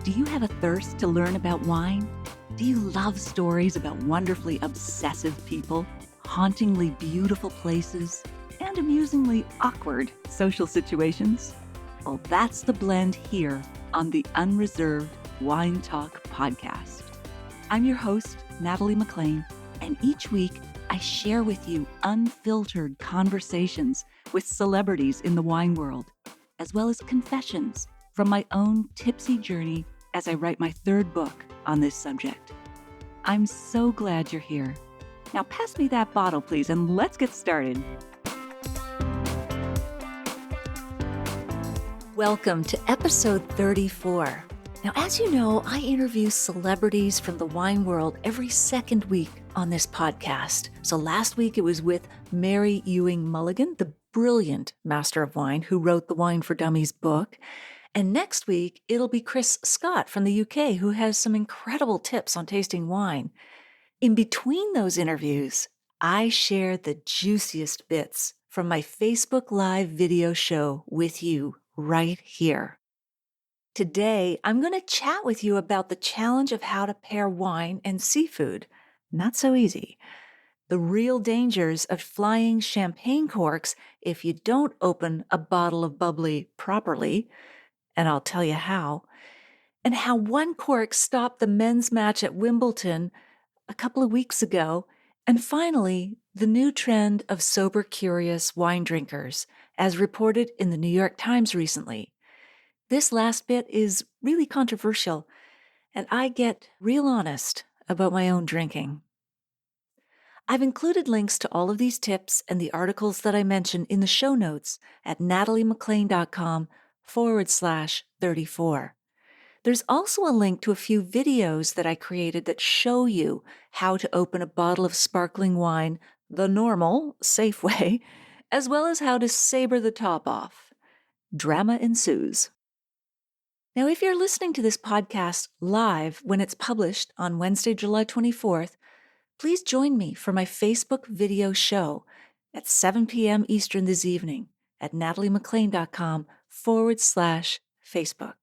Do you have a thirst to learn about wine? Do you love stories about wonderfully obsessive people, hauntingly beautiful places, and amusingly awkward social situations? Well, that's the blend here on the Unreserved Wine Talk podcast. I'm your host, Natalie McLean, and each week I share with you unfiltered conversations with celebrities in the wine world, as well as confessions from my own tipsy journey as I write my third book on this subject. I'm so glad you're here. Now pass me that bottle, please, and let's get started. Welcome to episode 34. Now, as you know, I interview celebrities from the wine world every second week on this podcast. So last week it was with Mary Ewing Mulligan, the brilliant master of wine who wrote the Wine for Dummies book. And next week, it'll be Chris Scott from the UK, who has some incredible tips on tasting wine. In between those interviews, I share the juiciest bits from my Facebook Live video show with you right here. Today, I'm going to chat with you about the challenge of how to pair wine and seafood. Not so easy. The real dangers of flying champagne corks if you don't open a bottle of bubbly properly, and I'll tell you how, and how one cork stopped the men's match at Wimbledon a couple of weeks ago, and finally, the new trend of sober curious wine drinkers, as reported in the New York Times recently. This last bit is really controversial, and I get real honest about my own drinking. I've included links to all of these tips and the articles that I mentioned in the show notes at nataliemclean.com/34. There's also a link to a few videos that I created that show you how to open a bottle of sparkling wine the normal, safe way, as well as how to saber the top off. Drama ensues. Now, if you're listening to this podcast live when it's published on Wednesday, July 24th, please join me for my Facebook video show at 7 p.m. Eastern this evening at nataliemclean.com/Facebook.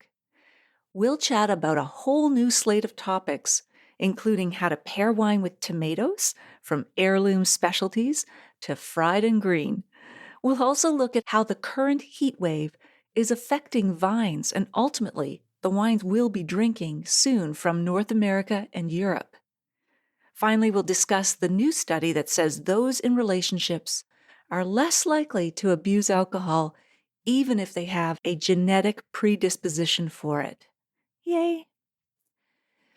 We'll chat about a whole new slate of topics, including how to pair wine with tomatoes, from heirloom specialties to fried and green. We'll also look at how the current heat wave is affecting vines and ultimately the wines we'll be drinking soon from North America and Europe. Finally, we'll discuss the new study that says those in relationships are less likely to abuse alcohol even if they have a genetic predisposition for it. Yay!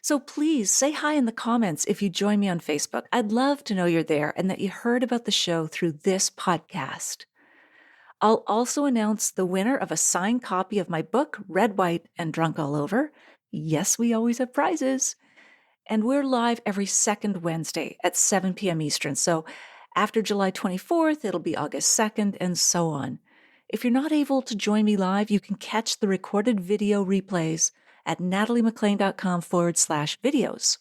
So please say hi in the comments if you join me on Facebook. I'd love to know you're there and that you heard about the show through this podcast. I'll also announce the winner of a signed copy of my book, Red, White, and Drunk All Over. Yes, we always have prizes. And we're live every second Wednesday at 7 p.m. Eastern. So after July 24th, it'll be August 2nd, and so on. If you're not able to join me live, you can catch the recorded video replays at nataliemclean.com/videos.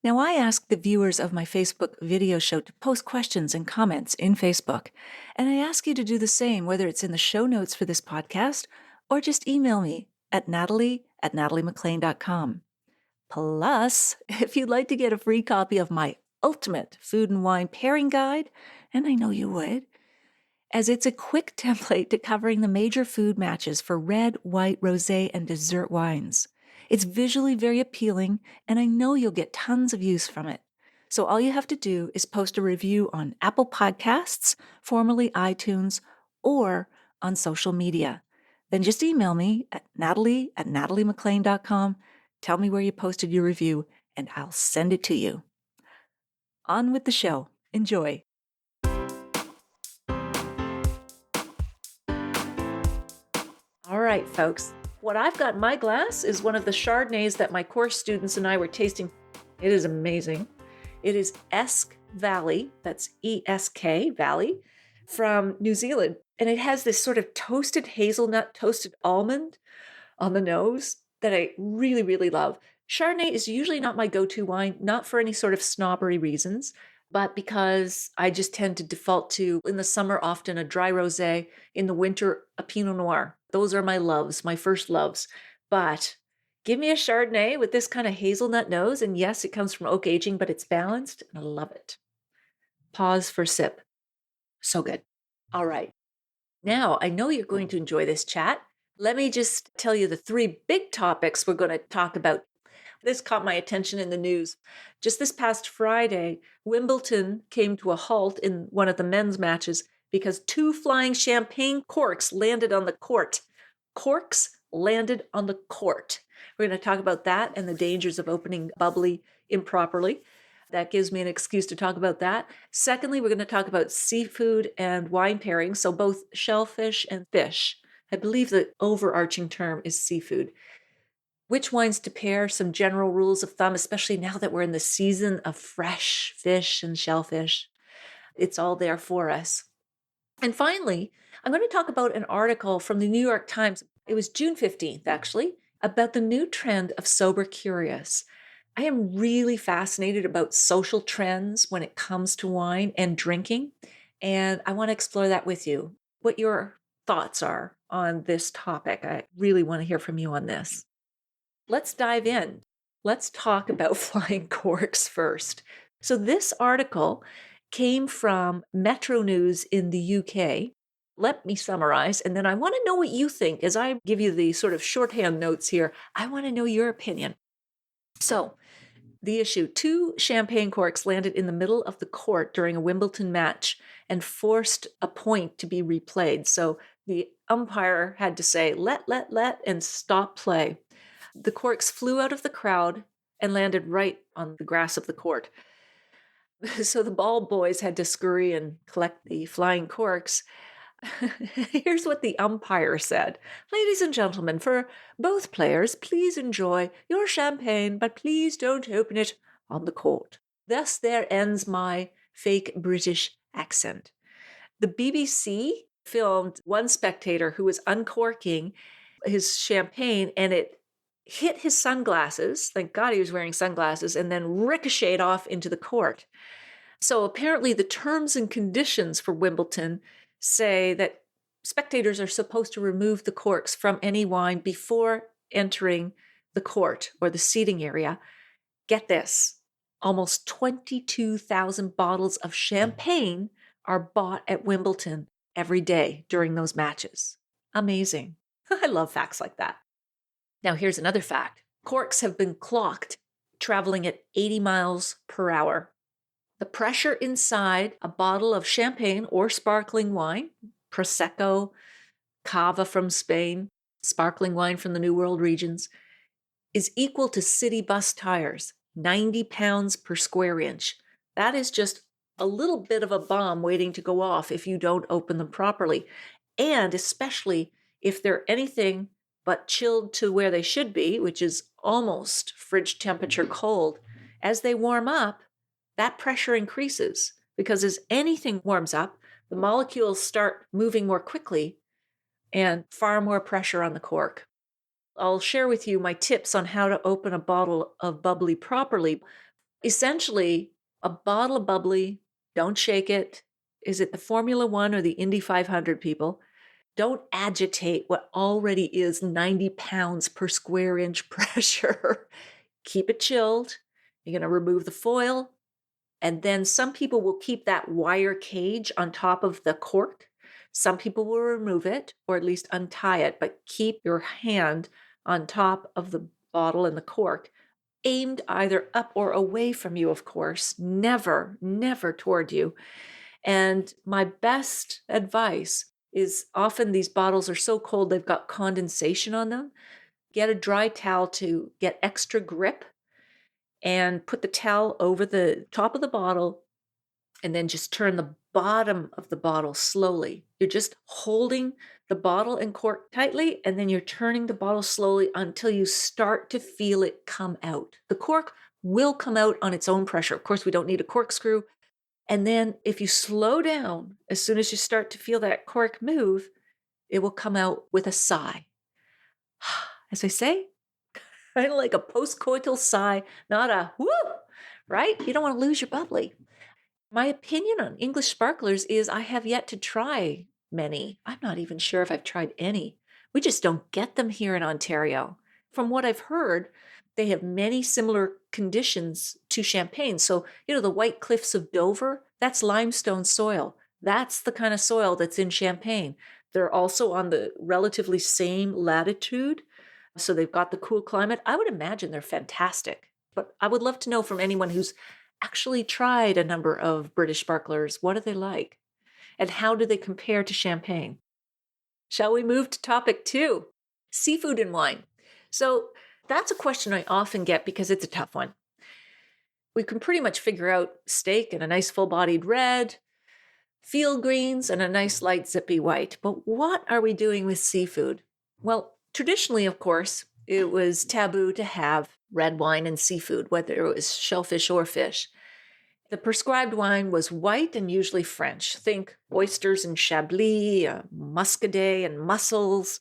Now, I ask the viewers of my Facebook video show to post questions and comments in Facebook, and I ask you to do the same, whether it's in the show notes for this podcast or just email me at natalie@nataliemclean.com. Plus, if you'd like to get a free copy of my ultimate food and wine pairing guide, and I know you would, as it's a quick template to covering the major food matches for red, white, rosé, and dessert wines. It's visually very appealing, and I know you'll get tons of use from it. So all you have to do is post a review on Apple Podcasts, formerly iTunes, or on social media. Then just email me at natalie@nataliemclean.com. Tell me where you posted your review, and I'll send it to you. On with the show. Enjoy. All right, folks. What I've got in my glass is one of the Chardonnays that my course students and I were tasting. It is amazing. It is Esk Valley, that's ESK Valley, from New Zealand. And it has this sort of toasted hazelnut, toasted almond on the nose that I really, really love. Chardonnay is usually not my go-to wine, not for any sort of snobbery reasons, but because I just tend to default to, in the summer, often a dry rosé, in the winter, a Pinot Noir. Those are my loves, my first loves. But Give me a Chardonnay with this kind of hazelnut nose. And yes, it comes from oak aging, but it's balanced and I love it. Pause for sip. So good. All right. Now, I know you're going to enjoy this chat. Let me just tell you the three big topics we're going to talk about. This caught my attention in the news. Just this past Friday, Wimbledon came to a halt in one of the men's matches because two flying champagne corks landed on the court. Corks landed on the court. We're going to talk about that and the dangers of opening bubbly improperly. That gives me an excuse to talk about that. Secondly, we're going to talk about seafood and wine pairings, so both shellfish and fish. I believe the overarching term is seafood. Which wines to pair, some general rules of thumb, especially now that we're in the season of fresh fish and shellfish. It's all there for us. And finally, I'm going to talk about an article from the New York Times. It was June 15th, actually, about the new trend of sober curious. I am really fascinated about social trends when it comes to wine and drinking, and I want to explore that with you. What your thoughts are on this topic. I really want to hear from you on this. Let's dive in. Let's talk about flying corks first. So this article came from Metro News in the UK. Let me summarize, and then I want to know what you think. As I give you the sort of shorthand notes here, I want to know your opinion. So, the issue: two champagne corks landed in the middle of the court during a Wimbledon match and forced a point to be replayed. So the umpire had to say, let, and stop play. The corks flew out of the crowd and landed right on the grass of the court. So the ball boys had to scurry and collect the flying corks. Here's what the umpire said. Ladies and gentlemen, for both players, please enjoy your champagne, but please don't open it on the court. Thus there ends my fake British accent. The BBC filmed one spectator who was uncorking his champagne and it hit his sunglasses. Thank God he was wearing sunglasses, and then ricocheted off into the court. So apparently the terms and conditions for Wimbledon say that spectators are supposed to remove the corks from any wine before entering the court or the seating area. Get this, almost 22,000 bottles of champagne are bought at Wimbledon every day during those matches. Amazing. I love facts like that. Now here's another fact. Corks have been clocked traveling at 80 miles per hour. The pressure inside a bottle of champagne or sparkling wine, Prosecco, Cava from Spain, sparkling wine from the New World regions, is equal to city bus tires, 90 pounds per square inch. That is just a little bit of a bomb waiting to go off if you don't open them properly. And especially if they're anything but chilled to where they should be, which is almost fridge temperature cold. As they warm up, that pressure increases because as anything warms up, the molecules start moving more quickly and far more pressure on the cork. I'll share with you my tips on how to open a bottle of bubbly properly. Essentially, a bottle of bubbly, don't shake it. Is it the Formula One or the Indy 500 people? Don't agitate what already is 90 pounds per square inch pressure. Keep it chilled. You're going to remove the foil. And then some people will keep that wire cage on top of the cork. Some people will remove it or at least untie it, but keep your hand on top of the bottle and the cork, aimed either up or away from you, of course, never toward you. And my best advice is often these bottles are so cold they've got condensation on them. Get a dry towel to get extra grip and put the towel over the top of the bottle and then just turn the bottom of the bottle slowly. You're just holding the bottle and cork tightly, and then you're turning the bottle slowly until you start to feel it come out. The cork will come out on its own pressure. Of course, we don't need a corkscrew. And then if you slow down, as soon as you start to feel that cork move, it will come out with a sigh. As I say, kind of like a post-coital sigh, not a whoo, right? You don't want to lose your bubbly. My opinion on English sparklers is I have yet to try many. I'm not even sure if I've tried any. We just don't get them here in Ontario. From what I've heard, they have many similar conditions to Champagne. So, the White Cliffs of Dover, that's limestone soil. That's the kind of soil that's in Champagne. They're also on the relatively same latitude. So they've got the cool climate. I would imagine they're fantastic. But I would love to know from anyone who's actually tried a number of British sparklers, what are they like? And how do they compare to Champagne? Shall we move to topic 2? Seafood and wine. So that's a question I often get because it's a tough one. We can pretty much figure out steak and a nice full-bodied red, field greens and a nice light zippy white. But what are we doing with seafood? Well, traditionally, of course, it was taboo to have red wine and seafood, whether it was shellfish or fish. The prescribed wine was white and usually French. Think oysters and chablis, muscadet and mussels,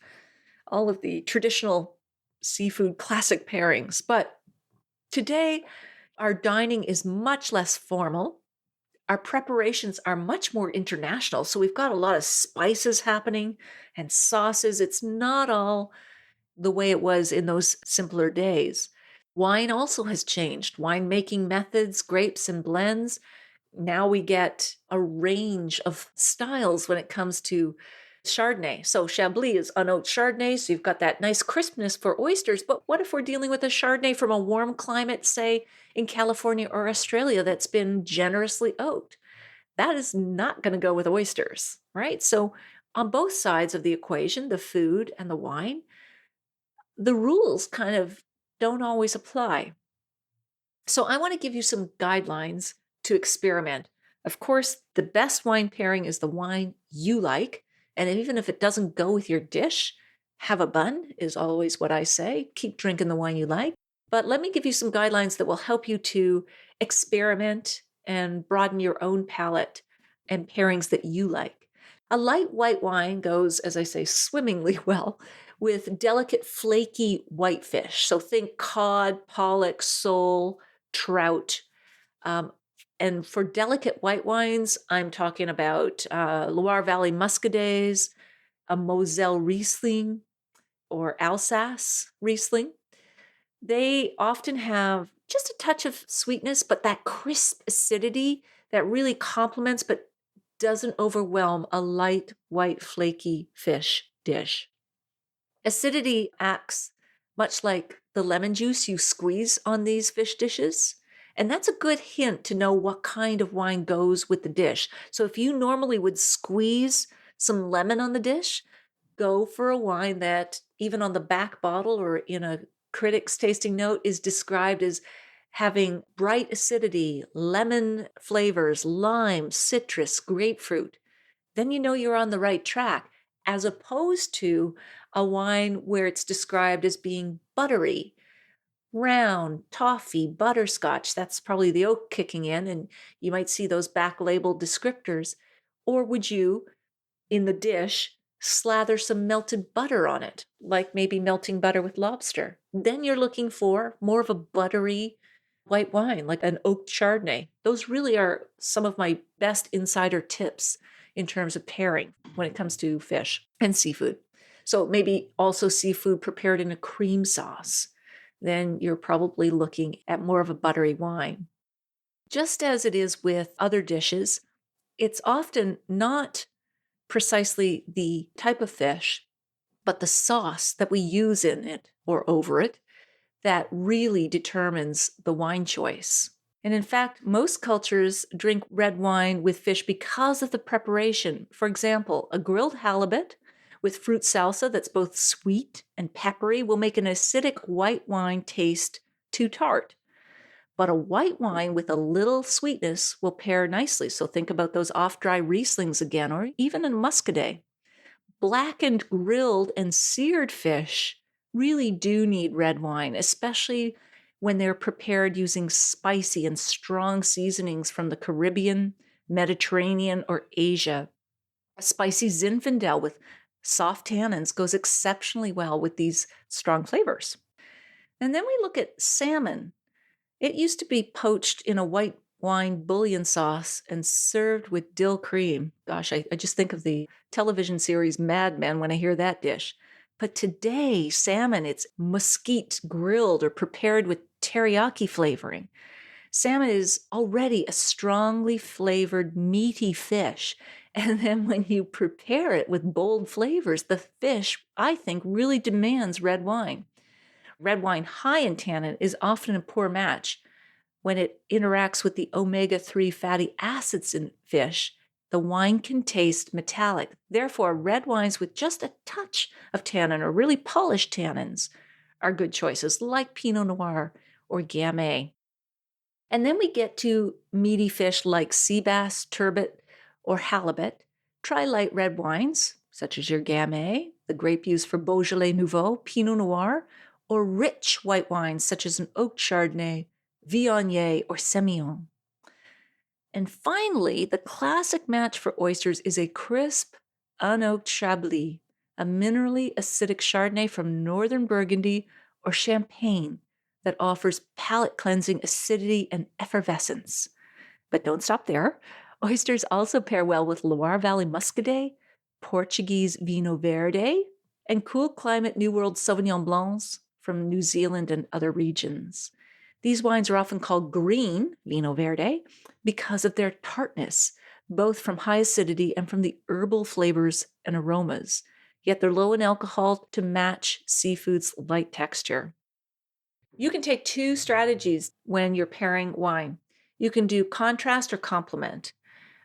all of the traditional seafood classic pairings. But today, our dining is much less formal. Our preparations are much more international. So we've got a lot of spices happening and sauces. It's not all the way it was in those simpler days. Wine also has changed. Winemaking methods, grapes and blends. Now we get a range of styles when it comes to Chardonnay. So Chablis is unoaked Chardonnay, so you've got that nice crispness for oysters. But what if we're dealing with a Chardonnay from a warm climate, say in California or Australia, that's been generously oaked? That is not going to go with oysters, right? So on both sides of the equation, the food and the wine, the rules kind of don't always apply. So I want to give you some guidelines to experiment. Of course, the best wine pairing is the wine you like. And even if it doesn't go with your dish, have a bun is always what I say. Keep drinking the wine you like. But let me give you some guidelines that will help you to experiment and broaden your own palate and pairings that you like. A light white wine goes, as I say, swimmingly well with delicate, flaky white fish. So think cod, pollock, sole, trout. And for delicate white wines, I'm talking about Loire Valley Muscadets, a Moselle Riesling, or Alsace Riesling. They often have just a touch of sweetness, but that crisp acidity that really complements but doesn't overwhelm a light, white, flaky fish dish. Acidity acts much like the lemon juice you squeeze on these fish dishes. And that's a good hint to know what kind of wine goes with the dish. So if you normally would squeeze some lemon on the dish, go for a wine that even on the back bottle or in a critic's tasting note is described as having bright acidity, lemon flavors, lime, citrus, grapefruit. Then you know you're on the right track, as opposed to a wine where it's described as being buttery, round, toffee, butterscotch. That's probably the oak kicking in, and you might see those back labeled descriptors. Or would you, in the dish, slather some melted butter on it, like maybe melting butter with lobster? Then you're looking for more of a buttery white wine, like an oaked Chardonnay. Those really are some of my best insider tips in terms of pairing when it comes to fish and seafood. So maybe also seafood prepared in a cream sauce. Then you're probably looking at more of a buttery wine. Just as it is with other dishes, it's often not precisely the type of fish, but the sauce that we use in it or over it that really determines the wine choice. And in fact, most cultures drink red wine with fish because of the preparation. For example, a grilled halibut with fruit salsa that's both sweet and peppery will make an acidic white wine taste too tart. But a white wine with a little sweetness will pair nicely. So think about those off-dry Rieslings again, or even a Muscadet. Blackened, grilled, and seared fish really do need red wine, especially when they're prepared using spicy and strong seasonings from the Caribbean, Mediterranean, or Asia. A spicy Zinfandel with soft tannins goes exceptionally well with these strong flavors. And then we look at salmon. It used to be poached in a white wine bouillon sauce and served with dill cream. Gosh, I just think of the television series Mad Men when I hear that dish. But today, salmon, it's mesquite grilled or prepared with teriyaki flavoring. Salmon is already a strongly flavored, meaty fish. And then when you prepare it with bold flavors, the fish, I think, really demands red wine. Red wine high in tannin is often a poor match. When it interacts with the omega-3 fatty acids in fish, the wine can taste metallic. Therefore, red wines with just a touch of tannin or really polished tannins are good choices, like Pinot Noir or Gamay. And then we get to meaty fish like sea bass, turbot, or halibut. Try light red wines, such as your Gamay, the grape used for Beaujolais Nouveau, Pinot Noir, or rich white wines, such as an oak Chardonnay, Viognier, or Semillon. And finally, the classic match for oysters is a crisp, unoaked Chablis, a minerally acidic Chardonnay from northern Burgundy or Champagne that offers palate-cleansing acidity and effervescence. But don't stop there. Oysters also pair well with Loire Valley Muscadet, Portuguese Vinho Verde, and cool climate New World Sauvignon Blancs from New Zealand and other regions. These wines are often called green, Vinho Verde, because of their tartness, both from high acidity and from the herbal flavors and aromas. Yet they're low in alcohol to match seafood's light texture. You can take two strategies when you're pairing wine. You can do contrast or complement.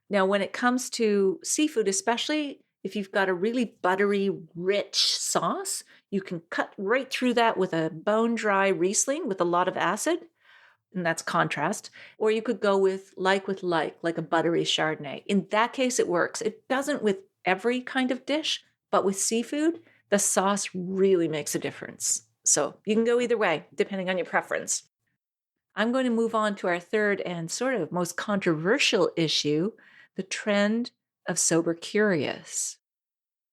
Now, when it comes to seafood, especially if you've got a really buttery, rich sauce, you can cut right through that with a bone-dry Riesling with a lot of acid, and that's contrast. Or you could go with like, like a buttery Chardonnay. In that case, it works. It doesn't with every kind of dish, but with seafood, the sauce really makes a difference. So you can go either way, depending on your preference. I'm going to move on to our third and sort of most controversial issue, the trend of sober curious.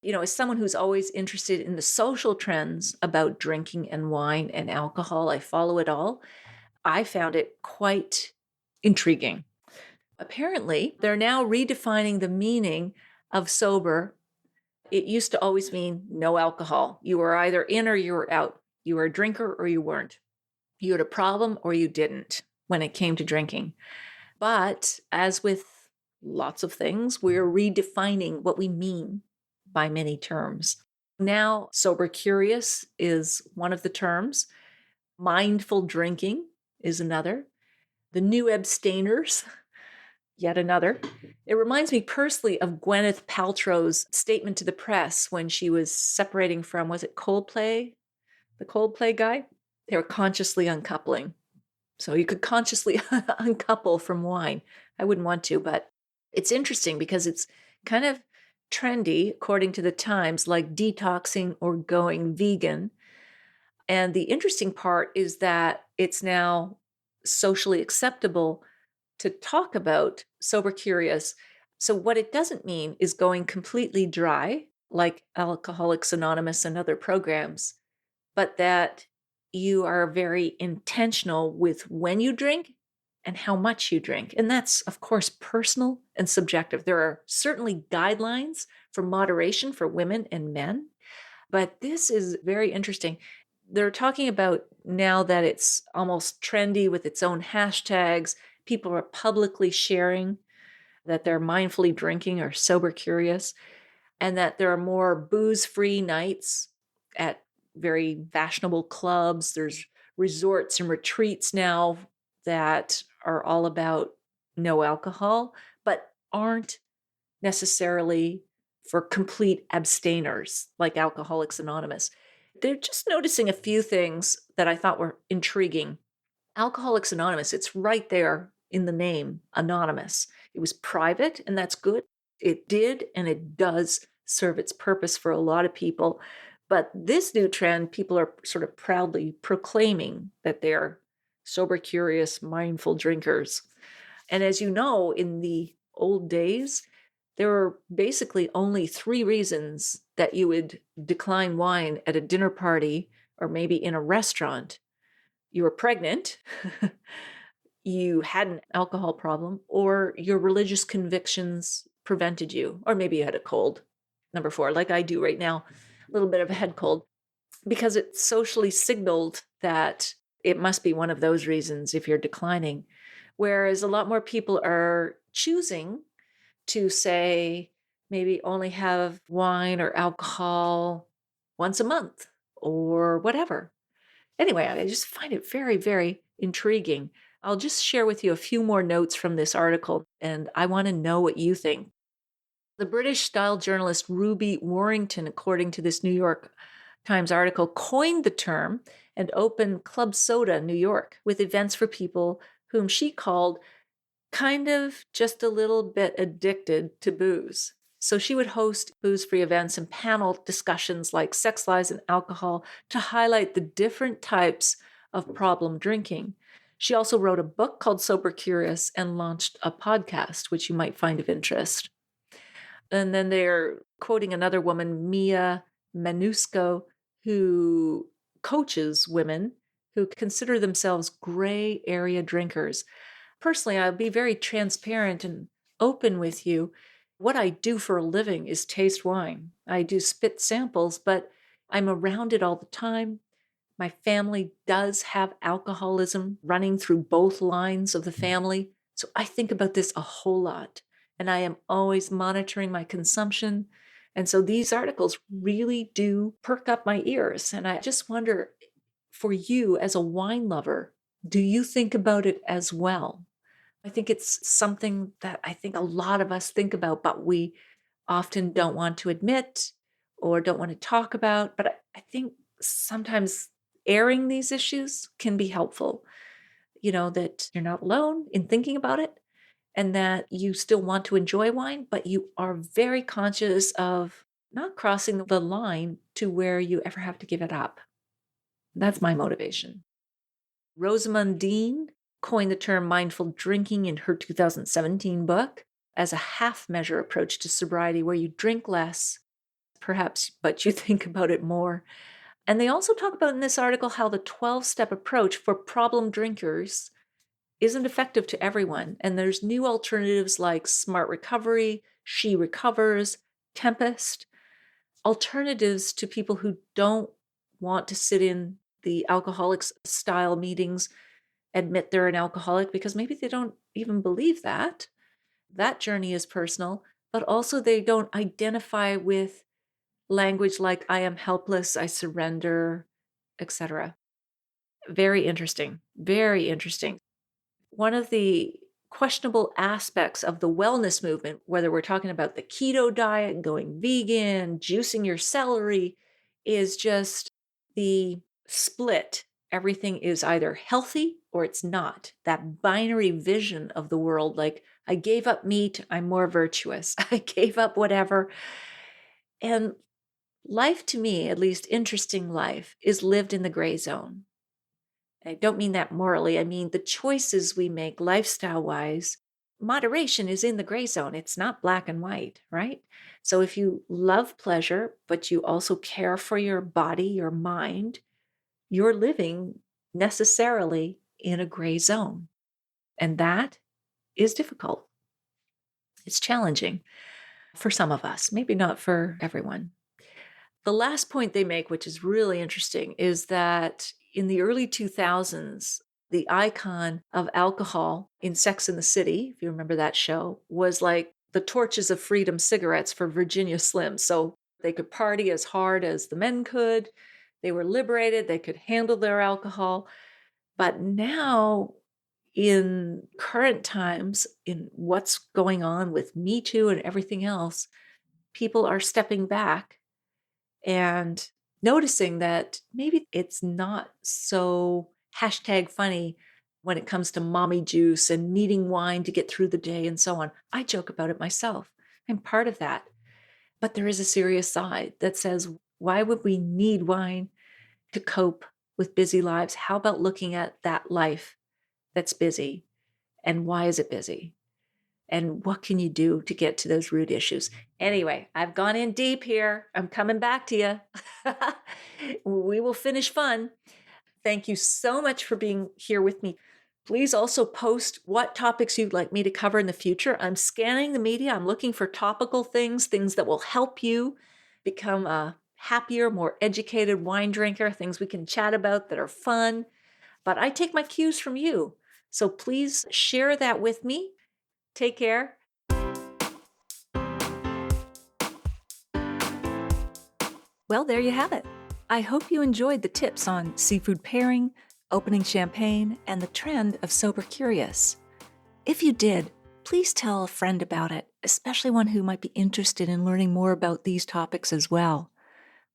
As someone who's always interested in the social trends about drinking and wine and alcohol, I follow it all. I found it quite intriguing. Apparently, they're now redefining the meaning of sober. It used to always mean no alcohol. You were either in or you were out. You were a drinker or you weren't. You had a problem or you didn't when it came to drinking. But as with lots of things, we're redefining what we mean by many terms. Now, sober curious is one of the terms. Mindful drinking is another. The new abstainers, yet another. It reminds me personally of Gwyneth Paltrow's statement to the press when she was separating from, was it Coldplay? The Coldplay guy? They were consciously uncoupling. So you could consciously uncouple from wine. I wouldn't want to, but it's interesting because it's kind of trendy, according to the Times, like detoxing or going vegan. And the interesting part is that it's now socially acceptable to talk about sober curious. So what it doesn't mean is going completely dry, like Alcoholics Anonymous and other programs, but that you are very intentional with when you drink and how much you drink. And that's, of course, personal and subjective. There are certainly guidelines for moderation for women and men, but this is very interesting. They're talking about now that it's almost trendy with its own hashtags. People are publicly sharing that they're mindfully drinking or sober curious, and that there are more booze-free nights at very fashionable clubs. There's resorts and retreats now that are all about no alcohol, but aren't necessarily for complete abstainers like Alcoholics Anonymous. They're just noticing a few things that I thought were intriguing. Alcoholics Anonymous, it's right there in the name, anonymous. It was private, and that's good. It did, and it does serve its purpose for a lot of people. But this new trend, people are sort of proudly proclaiming that they're sober, curious, mindful drinkers. And as you know, in the old days, there were basically only 3 reasons that you would decline wine at a dinner party or maybe in a restaurant. You were pregnant, you had an alcohol problem, or your religious convictions prevented you, or maybe you had a cold. Number 4, like I do right now, a little bit of a head cold. because it's socially signaled that it must be one of those reasons if you're declining. Whereas a lot more people are choosing to say, maybe only have wine or alcohol once a month or whatever. Anyway, I just find it very, very intriguing. I'll just share with you a few more notes from this article, and I want to know what you think. The British style journalist Ruby Warrington, according to this New York Times article, coined the term and opened Club Soda New York with events for people whom she called kind of just a little bit addicted to booze. So she would host booze-free events and panel discussions like sex, lies, and alcohol to highlight the different types of problem drinking. She also wrote a book called Sober Curious and launched a podcast, which you might find of interest. And then they're quoting another woman, Mia Manusco, who coaches women who consider themselves gray area drinkers. Personally, I'll be very transparent and open with you. What I do for a living is taste wine. I do spit samples, but I'm around it all the time. My family does have alcoholism running through both lines of the family. So I think about this a whole lot, and I am always monitoring my consumption. And so these articles really do perk up my ears. And I just wonder, for you as a wine lover, do you think about it as well? I think it's something that I think a lot of us think about, but we often don't want to admit or don't want to talk about. But I think sometimes airing these issues can be helpful, that you're not alone in thinking about it and that you still want to enjoy wine, but you are very conscious of not crossing the line to where you ever have to give it up. That's my motivation. Rosamund Dean coined the term mindful drinking in her 2017 book as a half-measure approach to sobriety where you drink less, perhaps, but you think about it more. And they also talk about in this article how the 12-step approach for problem drinkers isn't effective to everyone. And there's new alternatives like Smart Recovery, She Recovers, Tempest, alternatives to people who don't want to sit in the alcoholics style meetings, admit they're an alcoholic because maybe they don't even believe that. That journey is personal, but also they don't identify with language like I am helpless, I surrender, etc. Very interesting. Very interesting. One of the questionable aspects of the wellness movement, whether we're talking about the keto diet, going vegan, juicing your celery, is just the split. Everything is either healthy or it's not. That binary vision of the world, like I gave up meat, I'm more virtuous. I gave up whatever. And life to me, at least interesting life, is lived in the gray zone. I don't mean that morally. I mean the choices we make lifestyle-wise. Moderation is in the gray zone. It's not black and white, right? So if you love pleasure, but you also care for your body, your mind, you're living necessarily in a gray zone. And that is difficult. It's challenging for some of us, maybe not for everyone. The last point they make, which is really interesting, is that in the early 2000s, the icon of alcohol in Sex and the City, if you remember that show, was like the Torches of Freedom cigarettes for Virginia Slims. So they could party as hard as the men could. They were liberated. They could handle their alcohol. But now, in current times, in what's going on with Me Too and everything else, people are stepping back and noticing that maybe it's not so #funny when it comes to mommy juice and needing wine to get through the day and so on. I joke about it myself. I'm part of that. But there is a serious side that says, why would we need wine to cope with busy lives? How about looking at that life that's busy and why is it busy? And what can you do to get to those root issues? Anyway, I've gone in deep here. I'm coming back to you. We will finish fun. Thank you so much for being here with me. Please also post what topics you'd like me to cover in the future. I'm scanning the media. I'm looking for topical things that will help you become a happier, more educated wine drinker, things we can chat about that are fun. But I take my cues from you. So please share that with me. Take care. Well, there you have it. I hope you enjoyed the tips on seafood pairing, opening champagne, and the trend of sober curious. If you did, please tell a friend about it, especially one who might be interested in learning more about these topics as well.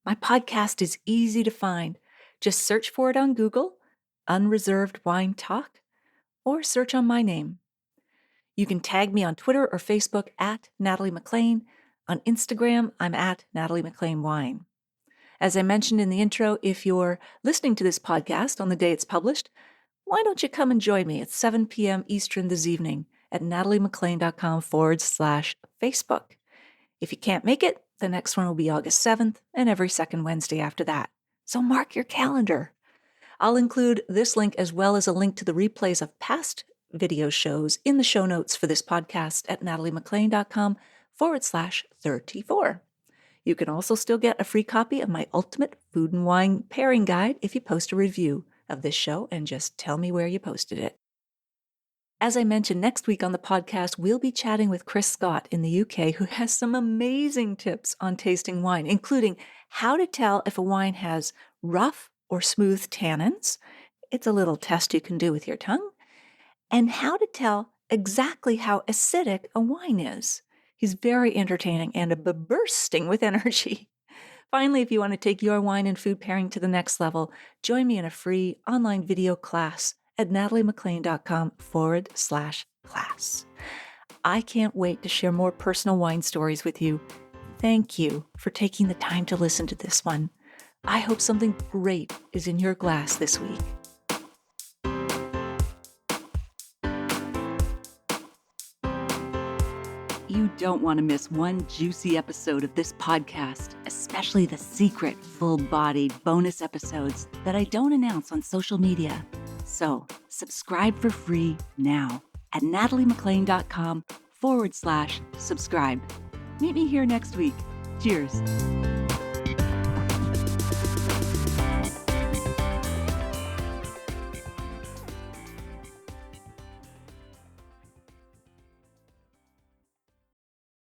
My podcast is easy to find. Just search for it on Google, Unreserved Wine Talk, or search on my name. You can tag me on Twitter or Facebook at Natalie McLean. On Instagram, I'm at Natalie McLean Wine. As I mentioned in the intro, if you're listening to this podcast on the day it's published, why don't you come and join me at 7 p.m. Eastern this evening at nataliemclean.com/Facebook. If you can't make it, the next one will be August 7th and every second Wednesday after that. So mark your calendar. I'll include this link as well as a link to the replays of past video shows in the show notes for this podcast at nataliemclean.com/34. You can also still get a free copy of my ultimate food and wine pairing guide if you post a review of this show and just tell me where you posted it. As I mentioned, next week on the podcast, we'll be chatting with Chris Scott in the UK, who has some amazing tips on tasting wine, including how to tell if a wine has rough or smooth tannins. It's a little test you can do with your tongue. And how to tell exactly how acidic a wine is. He's very entertaining and bursting with energy. Finally, if you want to take your wine and food pairing to the next level, join me in a free online video class at nataliemclean.com/class. I can't wait to share more personal wine stories with you. Thank you for taking the time to listen to this one. I hope something great is in your glass this week. You don't want to miss one juicy episode of this podcast, especially the secret, full-bodied bonus episodes that I don't announce on social media. So subscribe for free now at nataliemclean.com/subscribe. Meet me here next week. Cheers.